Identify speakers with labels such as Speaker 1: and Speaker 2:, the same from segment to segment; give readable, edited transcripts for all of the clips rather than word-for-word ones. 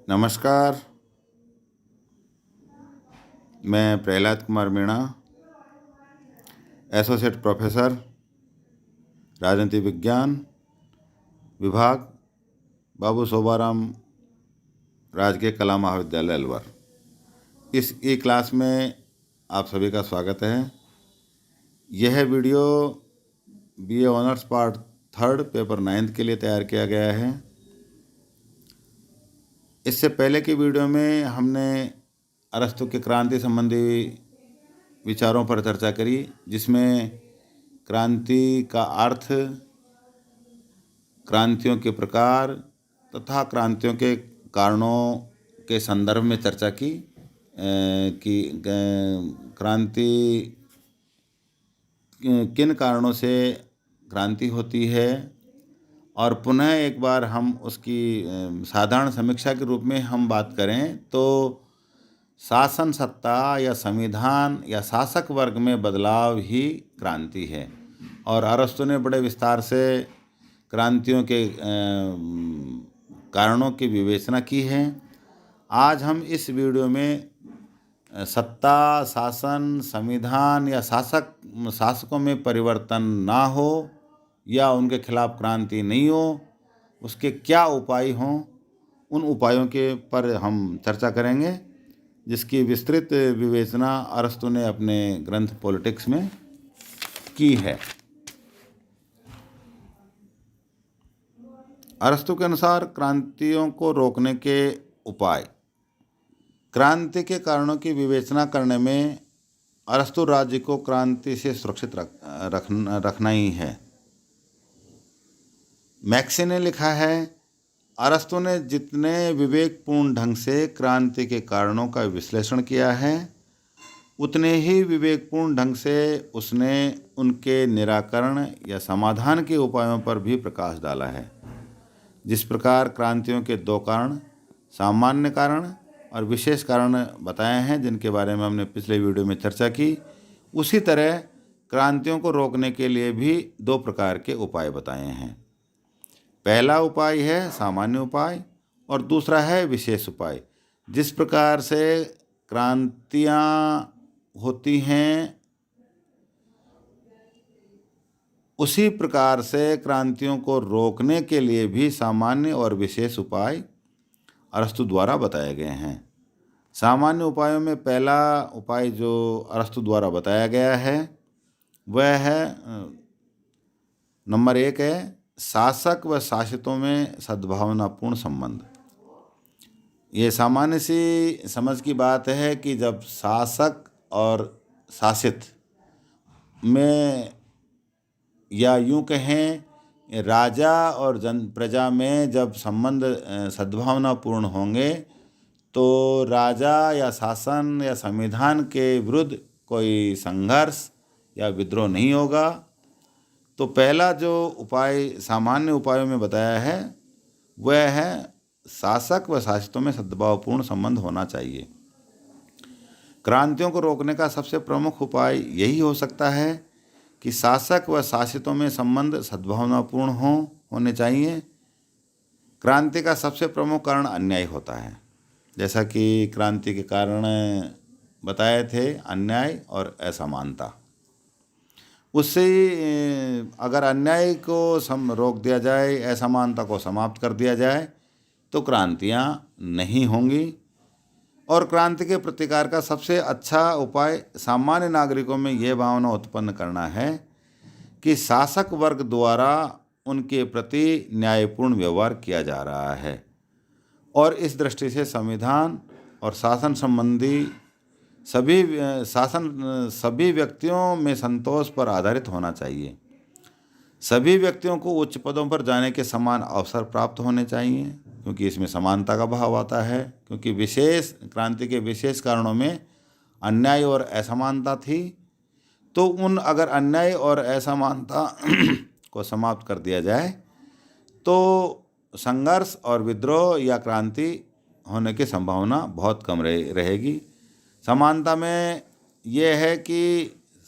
Speaker 1: नमस्कार। मैं Prahlad Kumar Meena, associate professor राजनीति विज्ञान विभाग, बाबू शोभाराम राजकीय कला महाविद्यालय अलवर। इस ई क्लास में आप सभी का स्वागत है। यह video BA honours part 3 paper 9 के लिए तैयार किया गया है। इससे पहले की वीडियो में हमने अरस्तु की क्रांति संबंधी विचारों पर चर्चा करी, जिसमें क्रांति का अर्थ, क्रांतियों के प्रकार तथा क्रांतियों के कारणों के संदर्भ में चर्चा की कि क्रांति किन कारणों से क्रांति होती है, और पुनः एक बार हम उसकी साधारण समीक्षा के रूप में हम बात करें तो शासन सत्ता या संविधान या शासक वर्ग में बदलाव ही क्रांति है। और अरस्तु ने बड़े विस्तार से क्रांतियों के कारणों की विवेचना की है। आज हम इस वीडियो में सत्ता, शासन, संविधान या शासकों में परिवर्तन ना हो या उनके खिलाफ क्रांति नहीं हो, उसके क्या उपाय हों, उन उपायों के पर हम चर्चा करेंगे, जिसकी विस्तृत विवेचना अरस्तु ने अपने ग्रंथ पॉलिटिक्स में की है। अरस्तु के अनुसार क्रांतियों को रोकने के उपाय। क्रांति के कारणों की विवेचना करने में अरस्तु राज्य को क्रांति से सुरक्षित रखना ही है। मैक्सी ने लिखा है, अरस्तु ने जितने विवेकपूर्ण ढंग से क्रांति के कारणों का विश्लेषण किया है, उतने ही विवेकपूर्ण ढंग से उसने उनके निराकरण या समाधान के उपायों पर भी प्रकाश डाला है। जिस प्रकार क्रांतियों के 2 कारण, सामान्य कारण और विशेष कारण बताए हैं, जिनके बारे में हमने पिछले वीडियो में चर्चा की, उसी तरह क्रांतियों को रोकने के लिए भी 2 प्रकार के उपाय बताए हैं। पहला उपाय है सामान्य उपाय और दूसरा है विशेष उपाय। जिस प्रकार से क्रांतियाँ होती हैं, उसी प्रकार से क्रांतियों को रोकने के लिए भी सामान्य और विशेष उपाय अरस्तु द्वारा बताए गए हैं। सामान्य उपायों में पहला उपाय जो अरस्तु द्वारा बताया गया है वह है नंबर 1 है शासक व शासितों में सद्भावनापूर्ण संबंध। ये सामान्य सी समझ की बात है कि जब शासक और शासित में, या यूँ कहें राजा और प्रजा में जब संबंध सद्भावनापूर्ण होंगे, तो राजा या शासन या संविधान के विरुद्ध कोई संघर्ष या विद्रोह नहीं होगा। तो पहला जो उपाय सामान्य उपायों में बताया है वह है शासक व शासितों में सद्भावपूर्ण संबंध होना चाहिए। क्रांतियों को रोकने का सबसे प्रमुख उपाय यही हो सकता है कि शासक व शासितों में संबंध सद्भावनापूर्ण होने चाहिए। क्रांति का सबसे प्रमुख कारण अन्याय होता है, जैसा कि क्रांति के कारण बताए थे, अन्याय और असमानता। उससे अगर अन्याय को रोक दिया जाए, असमानता को समाप्त कर दिया जाए, तो क्रांतियाँ नहीं होंगी। और क्रांति के प्रतिकार का सबसे अच्छा उपाय सामान्य नागरिकों में यह भावना उत्पन्न करना है कि शासक वर्ग द्वारा उनके प्रति न्यायपूर्ण व्यवहार किया जा रहा है, और इस दृष्टि से संविधान और शासन संबंधी सभी व्यक्तियों में संतोष पर आधारित होना चाहिए। सभी व्यक्तियों को उच्च पदों पर जाने के समान अवसर प्राप्त होने चाहिए, क्योंकि इसमें समानता का भाव आता है। क्योंकि क्रांति के विशेष कारणों में अन्याय और असमानता थी, तो अगर अन्याय और असमानता को समाप्त कर दिया जाए तो संघर्ष और विद्रोह या क्रांति होने की संभावना बहुत कम रहेगी। समानता में यह है कि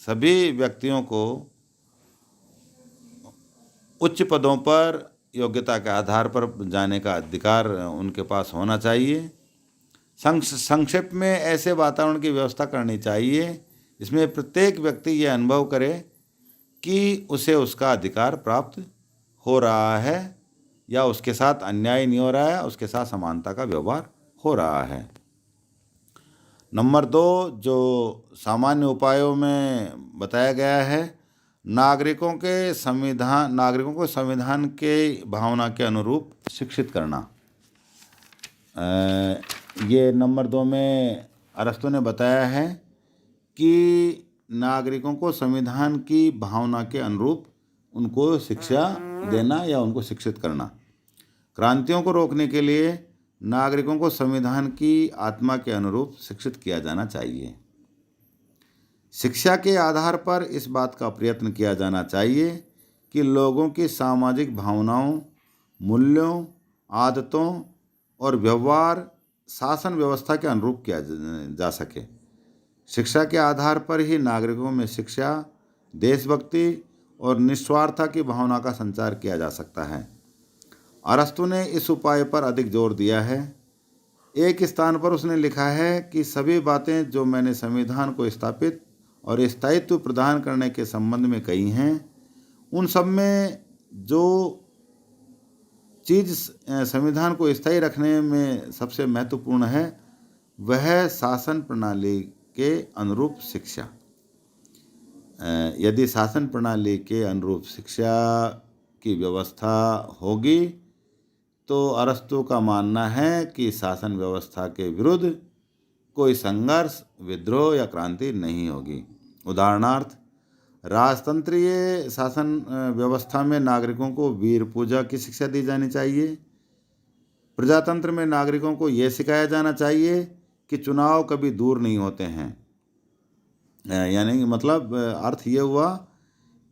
Speaker 1: सभी व्यक्तियों को उच्च पदों पर योग्यता के आधार पर जाने का अधिकार उनके पास होना चाहिए। संक्षेप में ऐसे वातावरण की व्यवस्था करनी चाहिए जिसमें प्रत्येक व्यक्ति ये अनुभव करे कि उसे उसका अधिकार प्राप्त हो रहा है या उसके साथ अन्याय नहीं हो रहा है, उसके साथ समानता का व्यवहार हो रहा है। नंबर 2 जो सामान्य उपायों में बताया गया है, नागरिकों को संविधान के भावना के अनुरूप शिक्षित करना। ये नंबर 2 में अरस्तु ने बताया है कि नागरिकों को संविधान की भावना के अनुरूप उनको शिक्षा देना या उनको शिक्षित करना। क्रांतियों को रोकने के लिए नागरिकों को संविधान की आत्मा के अनुरूप शिक्षित किया जाना चाहिए। शिक्षा के आधार पर इस बात का प्रयत्न किया जाना चाहिए कि लोगों की सामाजिक भावनाओं, मूल्यों, आदतों और व्यवहार शासन व्यवस्था के अनुरूप किया जा सके। शिक्षा के आधार पर ही नागरिकों में शिक्षा, देशभक्ति और निस्वार्थता की भावना का संचार किया जा सकता है। अरस्तु ने इस उपाय पर अधिक जोर दिया है। एक स्थान पर उसने लिखा है कि सभी बातें जो मैंने संविधान को स्थापित और स्थायित्व प्रदान करने के संबंध में कही हैं, उन सब में जो चीज़ संविधान को स्थायी रखने में सबसे महत्वपूर्ण है वह शासन प्रणाली के अनुरूप शिक्षा। यदि शासन प्रणाली के अनुरूप शिक्षा की व्यवस्था होगी तो अरस्तु का मानना है कि शासन व्यवस्था के विरुद्ध कोई संघर्ष, विद्रोह या क्रांति नहीं होगी। उदाहरणार्थ, राजतंत्रीय शासन व्यवस्था में नागरिकों को वीर पूजा की शिक्षा दी जानी चाहिए। प्रजातंत्र में नागरिकों को यह सिखाया जाना चाहिए कि चुनाव कभी दूर नहीं होते हैं। यानी कि मतलब अर्थ ये हुआ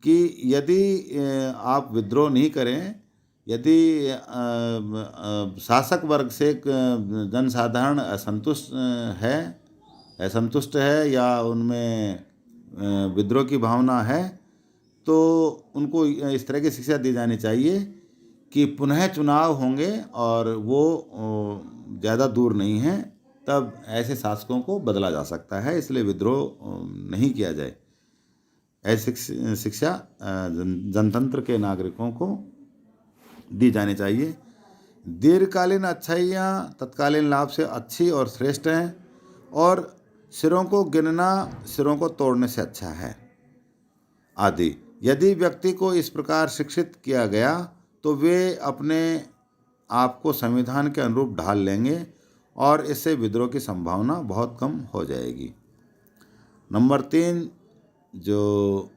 Speaker 1: कि यदि आप विद्रोह नहीं करें, यदि शासक वर्ग से जनसाधारण असंतुष्ट है या उनमें विद्रोह की भावना है, तो उनको इस तरह की शिक्षा दी जानी चाहिए कि पुनः चुनाव होंगे और वो ज़्यादा दूर नहीं हैं, तब ऐसे शासकों को बदला जा सकता है, इसलिए विद्रोह नहीं किया जाए। ऐसी शिक्षा जनतंत्र के नागरिकों को दी जानी चाहिए। दीर्घकालीन अच्छाइयाँ तत्कालीन लाभ से अच्छी और श्रेष्ठ हैं और सिरों को गिनना सिरों को तोड़ने से अच्छा है आदि। यदि व्यक्ति को इस प्रकार शिक्षित किया गया तो वे अपने आप को संविधान के अनुरूप ढाल लेंगे और इससे विद्रोह की संभावना बहुत कम हो जाएगी। नंबर 3 जो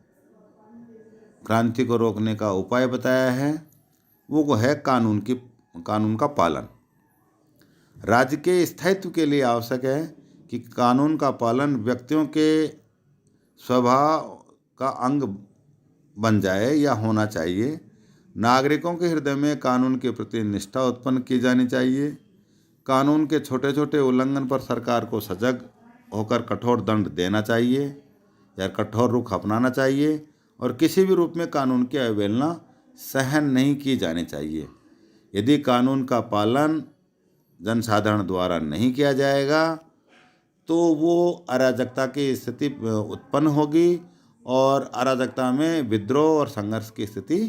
Speaker 1: क्रांति को रोकने का उपाय बताया है वो है कानून का पालन। राज्य के स्थायित्व के लिए आवश्यक है कि कानून का पालन व्यक्तियों के स्वभाव का अंग बन जाए या होना चाहिए। नागरिकों के हृदय में कानून के प्रति निष्ठा उत्पन्न की जानी चाहिए। कानून के छोटे छोटे उल्लंघन पर सरकार को सजग होकर कठोर दंड देना चाहिए या कठोर रुख अपनाना चाहिए और किसी भी रूप में कानून की अवहेलना सहन नहीं की जानी चाहिए। यदि कानून का पालन जनसाधारण द्वारा नहीं किया जाएगा तो वो अराजकता की स्थिति उत्पन्न होगी और अराजकता में विद्रोह और संघर्ष की स्थिति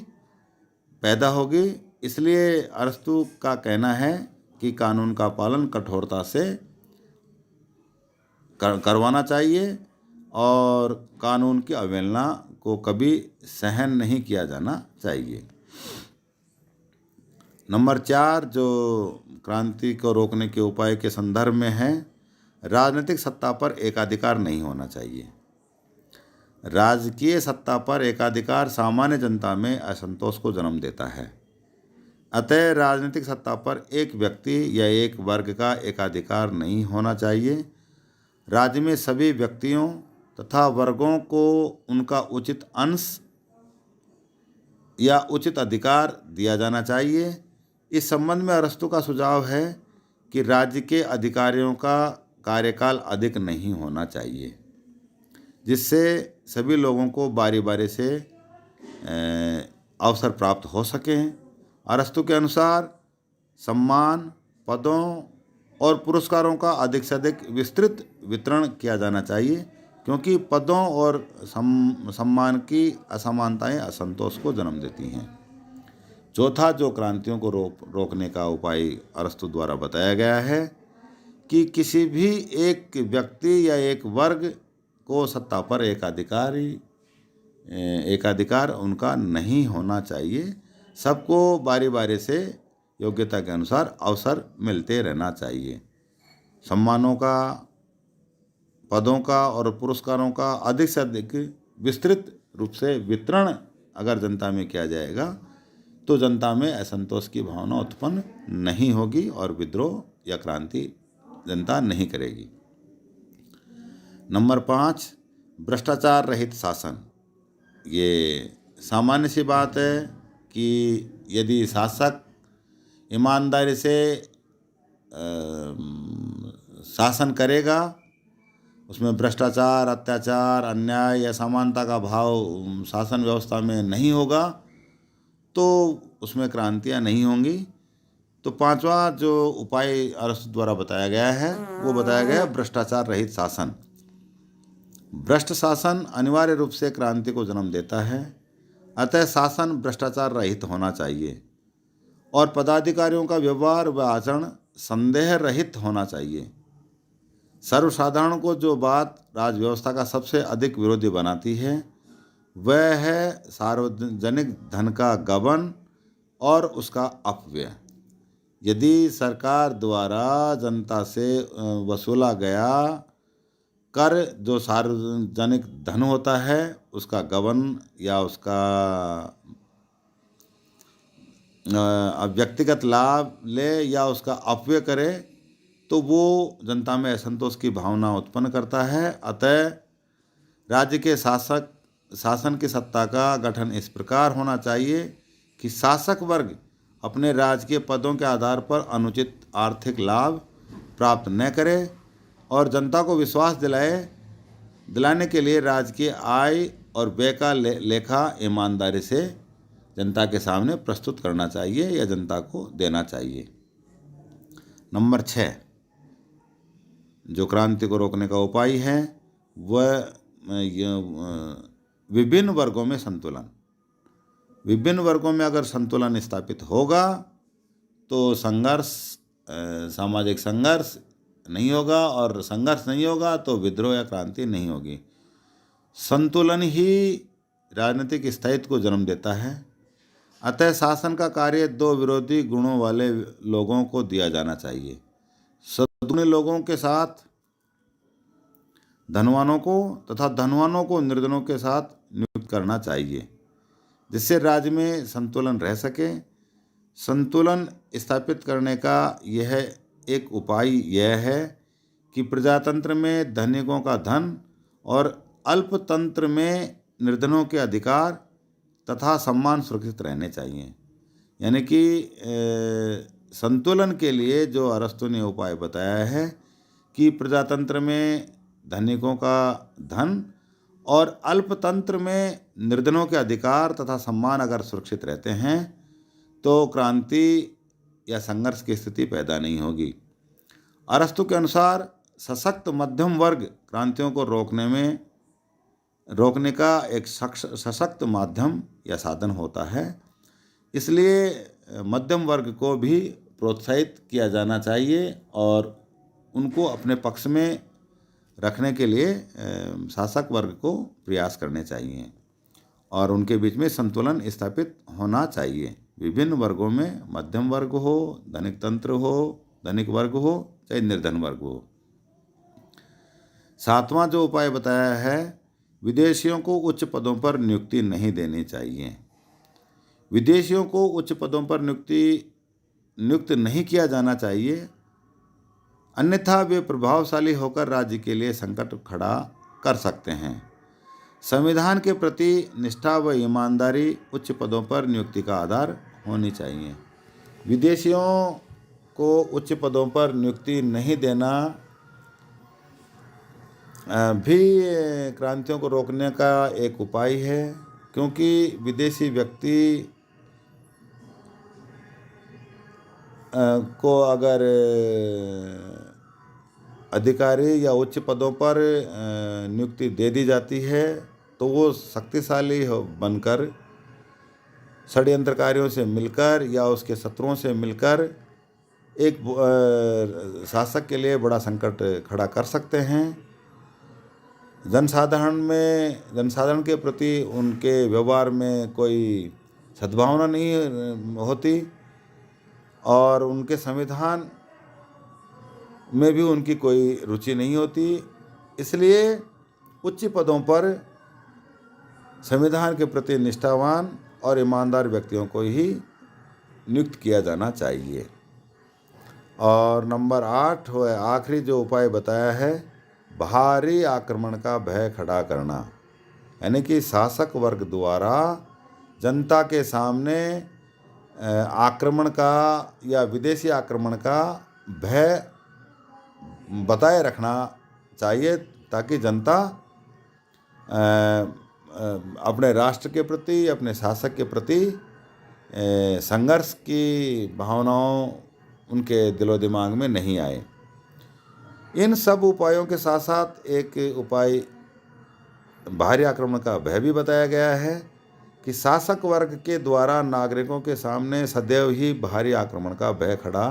Speaker 1: पैदा होगी। इसलिए अरस्तु का कहना है कि कानून का पालन कठोरता से करवाना चाहिए और कानून की अवहेलना को कभी सहन नहीं किया जाना चाहिए। नंबर 4 जो क्रांति को रोकने के उपाय के संदर्भ में है, राजनीतिक सत्ता पर एकाधिकार नहीं होना चाहिए। राजकीय सत्ता पर एकाधिकार सामान्य जनता में असंतोष को जन्म देता है। अतः राजनीतिक सत्ता पर एक व्यक्ति या एक वर्ग का एकाधिकार नहीं होना चाहिए। राज्य में सभी व्यक्तियों तथा वर्गों को उनका उचित अंश या उचित अधिकार दिया जाना चाहिए। इस संबंध में अरस्तु का सुझाव है कि राज्य के अधिकारियों का कार्यकाल अधिक नहीं होना चाहिए, जिससे सभी लोगों को बारी बारी से अवसर प्राप्त हो सकें अरस्तु के अनुसार सम्मान, पदों और पुरस्कारों का अधिक से अधिक विस्तृत वितरण किया जाना चाहिए, क्योंकि पदों और सम्मान की असमानताएं असंतोष को जन्म देती हैं। चौथा जो क्रांतियों को रोकने का उपाय अरस्तु द्वारा बताया गया है कि किसी भी एक व्यक्ति या एक वर्ग को सत्ता पर एकाधिकार उनका नहीं होना चाहिए। सबको बारी बारी से योग्यता के अनुसार अवसर मिलते रहना चाहिए। सम्मानों का, पदों का और पुरस्कारों का अधिक से अधिक विस्तृत रूप से वितरण अगर जनता में किया जाएगा तो जनता में असंतोष की भावना उत्पन्न नहीं होगी और विद्रोह या क्रांति जनता नहीं करेगी। नंबर 5, भ्रष्टाचार रहित शासन। ये सामान्य सी बात है कि यदि शासक ईमानदारी से शासन करेगा, उसमें भ्रष्टाचार, अत्याचार, अन्याय या समानता का भाव शासन व्यवस्था में नहीं होगा तो उसमें क्रांतियाँ नहीं होंगी। तो 5वां जो उपाय अरस्तु द्वारा बताया गया है वो बताया गया भ्रष्टाचार रहित शासन। भ्रष्ट शासन अनिवार्य रूप से क्रांति को जन्म देता है, अतः शासन भ्रष्टाचार रहित होना चाहिए और पदाधिकारियों का व्यवहार व आचरण संदेह रहित होना चाहिए। सर्वसाधारण को जो बात राज व्यवस्था का सबसे अधिक विरोधी बनाती है वह है सार्वजनिक धन का गबन और उसका अपव्यय। यदि सरकार द्वारा जनता से वसूला गया कर जो सार्वजनिक धन होता है उसका गबन या उसका व्यक्तिगत लाभ ले या उसका अपव्यय करे तो वो जनता में असंतोष की भावना उत्पन्न करता है। अतः राज्य के शासन की सत्ता का गठन इस प्रकार होना चाहिए कि शासक वर्ग अपने राजकीय पदों के आधार पर अनुचित आर्थिक लाभ प्राप्त न करे और जनता को विश्वास दिलाने के लिए राजकीय आय और व्यय का लेखा ईमानदारी से जनता के सामने प्रस्तुत करना चाहिए या जनता को देना चाहिए। नंबर 6 जो क्रांति को रोकने का उपाय है वह विभिन्न वर्गों में संतुलन। विभिन्न वर्गों में अगर संतुलन स्थापित होगा तो सामाजिक संघर्ष नहीं होगा और संघर्ष नहीं होगा तो विद्रोह या क्रांति नहीं होगी। संतुलन ही राजनीतिक स्थायित्व को जन्म देता है। अतः शासन का कार्य दो विरोधी गुणों वाले लोगों को दिया जाना चाहिए। सद्गुणी लोगों के साथ धनवानों को तथा धनवानों को निर्धनों के साथ नियुक्त करना चाहिए, जिससे राज्य में संतुलन रह सके। संतुलन स्थापित करने का यह एक उपाय यह है कि प्रजातंत्र में धनिकों का धन और अल्पतंत्र में निर्धनों के अधिकार तथा सम्मान सुरक्षित रहने चाहिए। यानी कि संतुलन के लिए जो अरस्तु ने उपाय बताया है कि प्रजातंत्र में धनिकों का धन और अल्पतंत्र में निर्धनों के अधिकार तथा सम्मान अगर सुरक्षित रहते हैं तो क्रांति या संघर्ष की स्थिति पैदा नहीं होगी। अरस्तु के अनुसार सशक्त मध्यम वर्ग क्रांतियों को रोकने का एक सशक्त माध्यम या साधन होता है। इसलिए मध्यम वर्ग को भी प्रोत्साहित किया जाना चाहिए और उनको अपने पक्ष में रखने के लिए शासक वर्ग को प्रयास करने चाहिए और उनके बीच में संतुलन स्थापित होना चाहिए। विभिन्न वर्गों में मध्यम वर्ग हो, धनिक तंत्र हो, धनिक वर्ग हो, चाहे निर्धन वर्ग हो। 7वां जो उपाय बताया है, विदेशियों को उच्च पदों पर नियुक्ति नहीं देनी चाहिए। विदेशियों को उच्च पदों पर नियुक्त नहीं किया जाना चाहिए, अन्यथा वे प्रभावशाली होकर राज्य के लिए संकट खड़ा कर सकते हैं। संविधान के प्रति निष्ठा व ईमानदारी उच्च पदों पर नियुक्ति का आधार होनी चाहिए। विदेशियों को उच्च पदों पर नियुक्ति नहीं देना भी क्रांतियों को रोकने का एक उपाय है, क्योंकि विदेशी व्यक्ति को अगर अधिकारी या उच्च पदों पर नियुक्ति दे दी जाती है तो वो शक्तिशाली बनकर षड्यंत्रकारियों से मिलकर या उसके शत्रुओं से मिलकर एक शासक के लिए बड़ा संकट खड़ा कर सकते हैं। जनसाधारण के प्रति उनके व्यवहार में कोई सद्भावना नहीं होती और उनके संविधान में भी उनकी कोई रुचि नहीं होती। इसलिए उच्च पदों पर संविधान के प्रति निष्ठावान और ईमानदार व्यक्तियों को ही नियुक्त किया जाना चाहिए। और नंबर 8 है आखिरी जो उपाय बताया है, बाहरी आक्रमण का भय खड़ा करना, यानी कि शासक वर्ग द्वारा जनता के सामने आक्रमण का या विदेशी आक्रमण का भय बताए रखना चाहिए ताकि जनता अपने राष्ट्र के प्रति, अपने शासक के प्रति संघर्ष की भावनाओं उनके दिलो दिमाग में नहीं आए। इन सब उपायों के साथ साथ एक उपाय बाहरी आक्रमण का भय भी बताया गया है कि शासक वर्ग के द्वारा नागरिकों के सामने सदैव ही बाहरी आक्रमण का भय खड़ा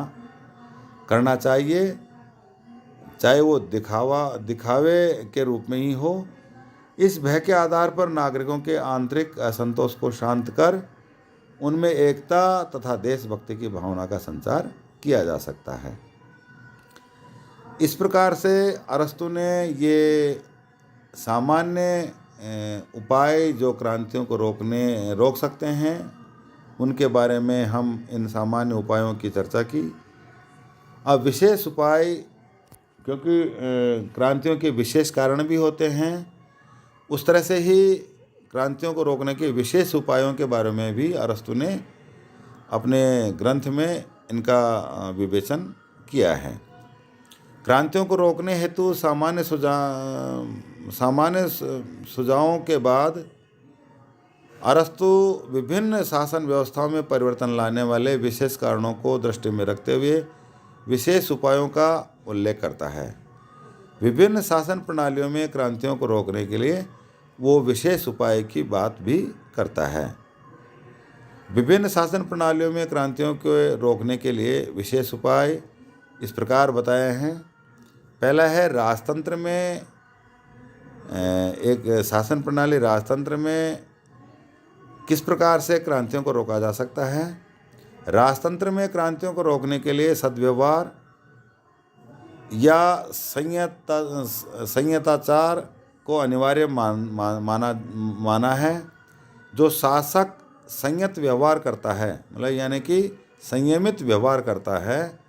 Speaker 1: करना चाहिए, चाहे वो दिखावे के रूप में ही हो। इस भय के आधार पर नागरिकों के आंतरिक असंतोष को शांत कर उनमें एकता तथा देशभक्ति की भावना का संचार किया जा सकता है। इस प्रकार से अरस्तु ने ये सामान्य उपाय जो क्रांतियों को रोक सकते हैं उनके बारे में हम इन सामान्य उपायों की चर्चा की। अब विशेष उपाय, क्योंकि क्रांतियों के विशेष कारण भी होते हैं, उस तरह से ही क्रांतियों को रोकने के विशेष उपायों के बारे में भी अरस्तु ने अपने ग्रंथ में इनका विवेचन किया है। क्रांतियों को रोकने हेतु सामान्य सुझावों के बाद अरस्तु विभिन्न शासन व्यवस्थाओं में परिवर्तन लाने वाले विशेष कारणों को दृष्टि में रखते हुए विशेष उपायों का उल्लेख करता है। विभिन्न शासन प्रणालियों में क्रांतियों को रोकने के लिए वो विशेष उपाय की बात भी करता है। विभिन्न शासन प्रणालियों में क्रांतियों को रोकने के लिए विशेष उपाय इस प्रकार बताए हैं। पहला है राजतंत्र में एक शासन प्रणाली, राजतंत्र में किस प्रकार से क्रांतियों को रोका जा सकता है। राजतंत्र में क्रांतियों को रोकने के लिए सद्व्यवहार या संयताचार को अनिवार्य माना है। जो शासक संयत व्यवहार करता है, मतलब यानी कि संयमित व्यवहार करता है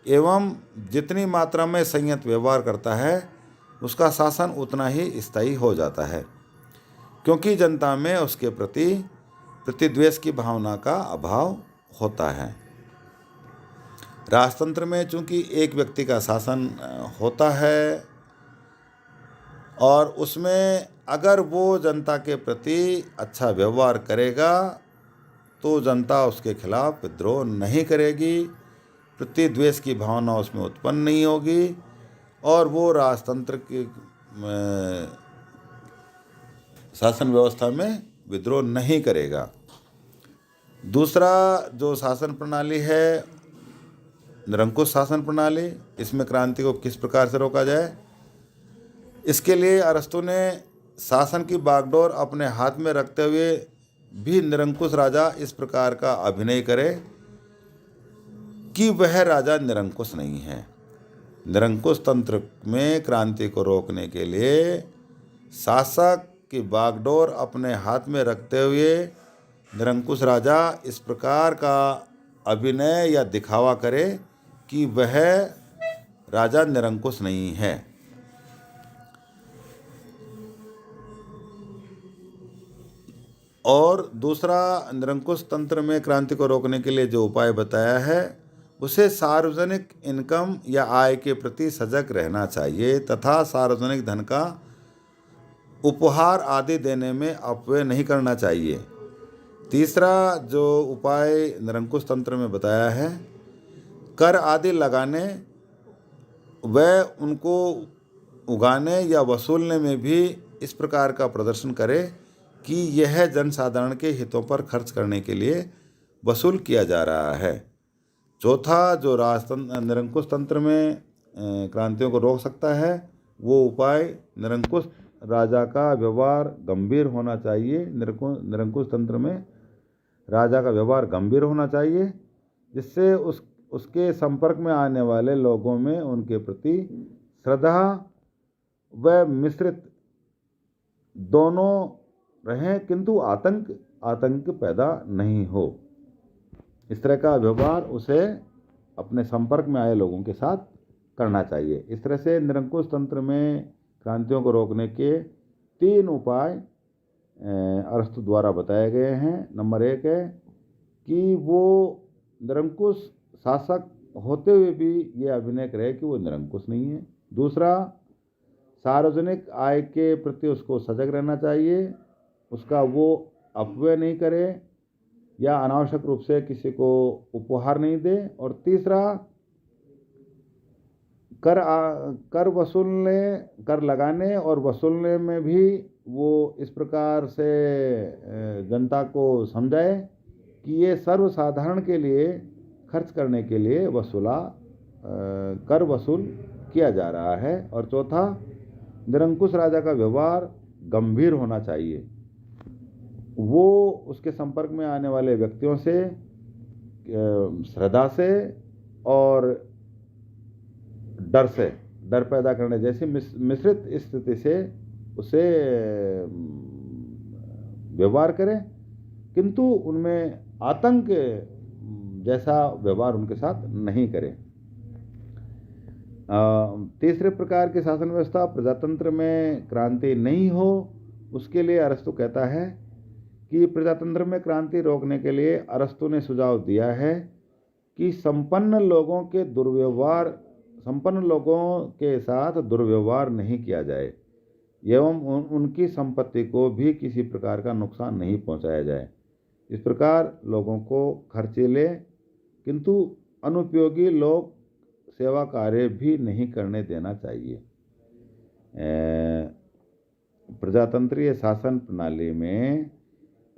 Speaker 1: एवं जितनी मात्रा में संयत व्यवहार करता है उसका शासन उतना ही स्थायी हो जाता है, क्योंकि जनता में उसके प्रति प्रतिद्वेष की भावना का अभाव होता है। राजतंत्र में चूंकि एक व्यक्ति का शासन होता है और उसमें अगर वो जनता के प्रति अच्छा व्यवहार करेगा तो जनता उसके खिलाफ विद्रोह नहीं करेगी, प्रतिद्वेष की भावना उसमें उत्पन्न नहीं होगी और वो राजतंत्र की शासन व्यवस्था में विद्रोह नहीं करेगा। दूसरा जो शासन प्रणाली है निरंकुश शासन प्रणाली, इसमें क्रांति को किस प्रकार से रोका जाए, इसके लिए अरस्तु ने शासन की बागडोर अपने हाथ में रखते हुए भी निरंकुश राजा इस प्रकार का अभिनय करे कि वह राजा निरंकुश नहीं है। निरंकुश तंत्र में क्रांति को रोकने के लिए शासक की बागडोर अपने हाथ में रखते हुए निरंकुश राजा इस प्रकार का अभिनय या दिखावा करे कि वह राजा निरंकुश नहीं है। और दूसरा निरंकुश तंत्र में क्रांति को रोकने के लिए जो उपाय बताया है उसे सार्वजनिक इनकम या आय के प्रति सजग रहना चाहिए तथा सार्वजनिक धन का उपहार आदि देने में अपव्यय नहीं करना चाहिए। तीसरा जो उपाय निरंकुश तंत्र में बताया है कर आदि लगाने व उनको उगाने या वसूलने में भी इस प्रकार का प्रदर्शन करे कि यह जनसाधारण के हितों पर खर्च करने के लिए वसूल किया जा रहा है। चौथा, जो राजतंत्र निरंकुश तंत्र में क्रांतियों को रोक सकता है, वो उपाय निरंकुश राजा का व्यवहार गंभीर होना चाहिए। निरंकुश तंत्र में राजा का व्यवहार गंभीर होना चाहिए, जिससे उसके संपर्क में आने वाले लोगों में उनके प्रति श्रद्धा व मिश्रित दोनों रहें, किंतु आतंक पैदा नहीं हो। इस तरह का व्यवहार उसे अपने संपर्क में आए लोगों के साथ करना चाहिए। इस तरह से निरंकुश तंत्र में क्रांतियों को रोकने के 3 उपाय अरस्तु द्वारा बताए गए हैं। नंबर 1 है कि वो निरंकुश शासक होते हुए भी ये अभिनय करे कि वो निरंकुश नहीं है। दूसरा, सार्वजनिक आय के प्रति उसको सजग रहना चाहिए, उसका वो अपव्यय नहीं करे या अनावश्यक रूप से किसी को उपहार नहीं दे। और तीसरा, कर लगाने और वसूलने में भी वो इस प्रकार से जनता को समझाए कि ये सर्वसाधारण के लिए खर्च करने के लिए कर वसूल किया जा रहा है। और चौथा, निरंकुश राजा का व्यवहार गंभीर होना चाहिए। वो उसके संपर्क में आने वाले व्यक्तियों से श्रद्धा से और डर पैदा करने जैसी मिश्रित स्थिति से उसे व्यवहार करें, किंतु उनमें आतंक जैसा व्यवहार उनके साथ नहीं करें। तीसरे प्रकार की शासन व्यवस्था प्रजातंत्र में क्रांति नहीं हो, उसके लिए अरस्तु कहता है कि प्रजातंत्र में क्रांति रोकने के लिए अरस्तु ने सुझाव दिया है कि संपन्न लोगों के साथ दुर्व्यवहार नहीं किया जाए एवं उनकी संपत्ति को भी किसी प्रकार का नुकसान नहीं पहुंचाया जाए। इस प्रकार लोगों को खर्चीले किंतु अनुपयोगी लोग सेवा कार्य भी नहीं करने देना चाहिए। प्रजातंत्रीय शासन प्रणाली में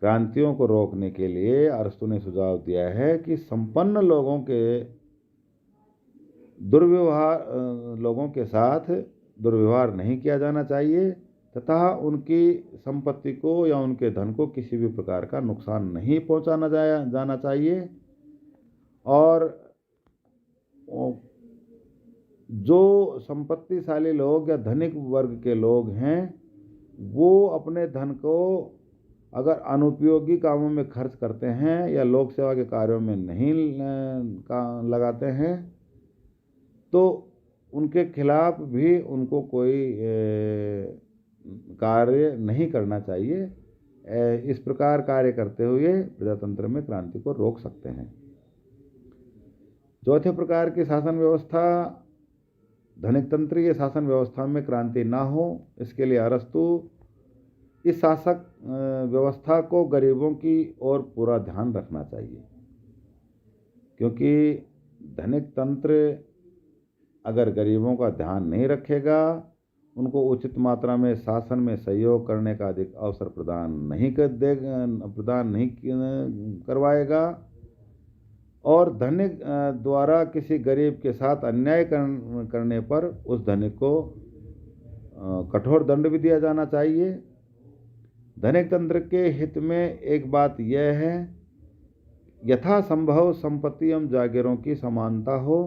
Speaker 1: क्रांतियों को रोकने के लिए अरस्तु ने सुझाव दिया है कि संपन्न लोगों के साथ दुर्व्यवहार नहीं किया जाना चाहिए तथा उनकी संपत्ति को या उनके धन को किसी भी प्रकार का नुकसान नहीं पहुंचाना जाना चाहिए। और जो संपत्तिशाली लोग या धनिक वर्ग के लोग हैं, वो अपने धन को अगर अनुपयोगी कामों में खर्च करते हैं या लोक सेवा के कार्यों में नहीं लगाते हैं, तो उनके खिलाफ भी उनको कोई कार्य नहीं करना चाहिए। इस प्रकार कार्य करते हुए प्रजातंत्र में क्रांति को रोक सकते हैं। चौथे प्रकार की शासन व्यवस्था धनिक तंत्रीय शासन व्यवस्था में क्रांति ना हो, इसके लिए अरस्तु इस शासक व्यवस्था को गरीबों की ओर पूरा ध्यान रखना चाहिए, क्योंकि धनिक तंत्र अगर गरीबों का ध्यान नहीं रखेगा, उनको उचित मात्रा में शासन में सहयोग करने का अधिक अवसर प्रदान नहीं करवाएगा और धनिक द्वारा किसी गरीब के साथ अन्याय करने पर उस धनिक को कठोर दंड भी दिया जाना चाहिए। धनिक तंत्र के हित में एक बात यह है, यथासंभव संपत्ति एवं जागीरों की समानता हो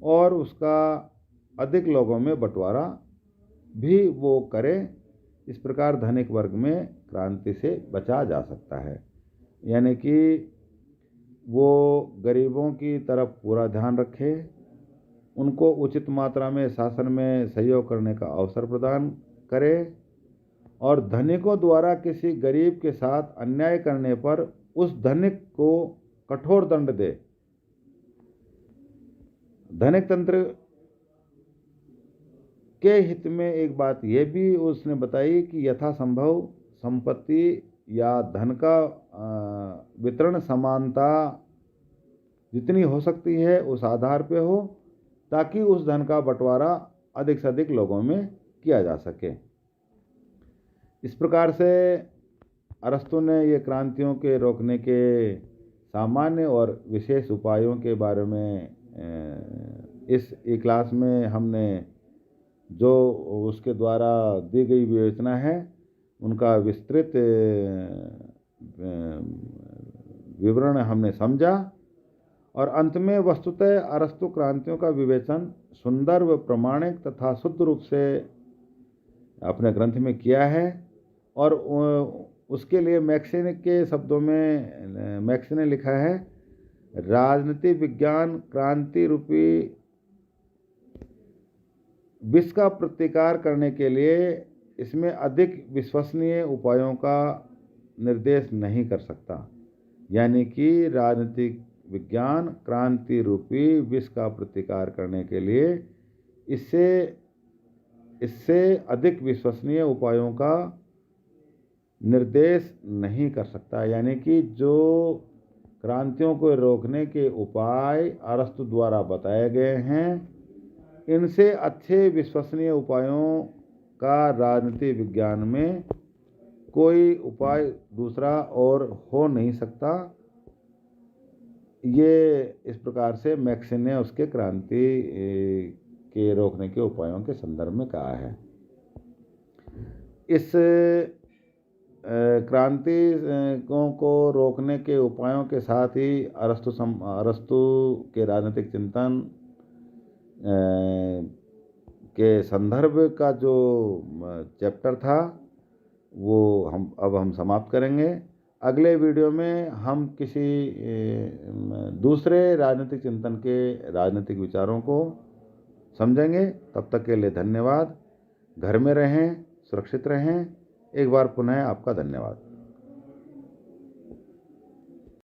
Speaker 1: और उसका अधिक लोगों में बंटवारा भी वो करे। इस प्रकार धनिक वर्ग में क्रांति से बचा जा सकता है, यानी कि वो गरीबों की तरफ पूरा ध्यान रखे, उनको उचित मात्रा में शासन में सहयोग करने का अवसर प्रदान करे और धनिकों द्वारा किसी गरीब के साथ अन्याय करने पर उस धनिक को कठोर दंड दे। धनिक तंत्र के हित में एक बात यह भी उसने बताई कि यथासंभव संपत्ति या धन का वितरण समानता जितनी हो सकती है उस आधार पे हो, ताकि उस धन का बंटवारा अधिक से अधिक लोगों में किया जा सके। इस प्रकार से अरस्तु ने ये क्रांतियों के रोकने के सामान्य और विशेष उपायों के बारे में इस क्लास में हमने जो उसके द्वारा दी गई विवेचना है उनका विस्तृत विवरण हमने समझा, और अंत में वस्तुतः अरस्तु क्रांतियों का विवेचन सुंदर व प्रमाणिक तथा शुद्ध रूप से अपने ग्रंथ में किया है। और उसके लिए मैक्से के शब्दों में मैक्से ने लिखा है, राजनीतिक विज्ञान क्रांति रूपी विष का प्रतिकार करने के लिए इसमें अधिक विश्वसनीय उपायों का निर्देश नहीं कर सकता। यानी कि राजनीतिक विज्ञान क्रांति रूपी विष का प्रतिकार करने के लिए इससे अधिक विश्वसनीय उपायों का निर्देश नहीं कर सकता। यानी कि जो क्रांतियों को रोकने के उपाय अरस्तु द्वारा बताए गए हैं, इनसे अच्छे विश्वसनीय उपायों का राजनीति विज्ञान में कोई उपाय दूसरा और हो नहीं सकता। ये इस प्रकार से मैक्से ने उसके क्रांति के रोकने के उपायों के संदर्भ में कहा है। इस क्रांति को रोकने के उपायों के साथ ही अरस्तु के राजनीतिक चिंतन के संदर्भ का जो चैप्टर था वो हम समाप्त करेंगे। अगले वीडियो में हम किसी दूसरे राजनीतिक चिंतन के राजनीतिक विचारों को समझेंगे। तब तक के लिए धन्यवाद। घर में रहें, सुरक्षित रहें। एक बार पुनः आपका धन्यवाद।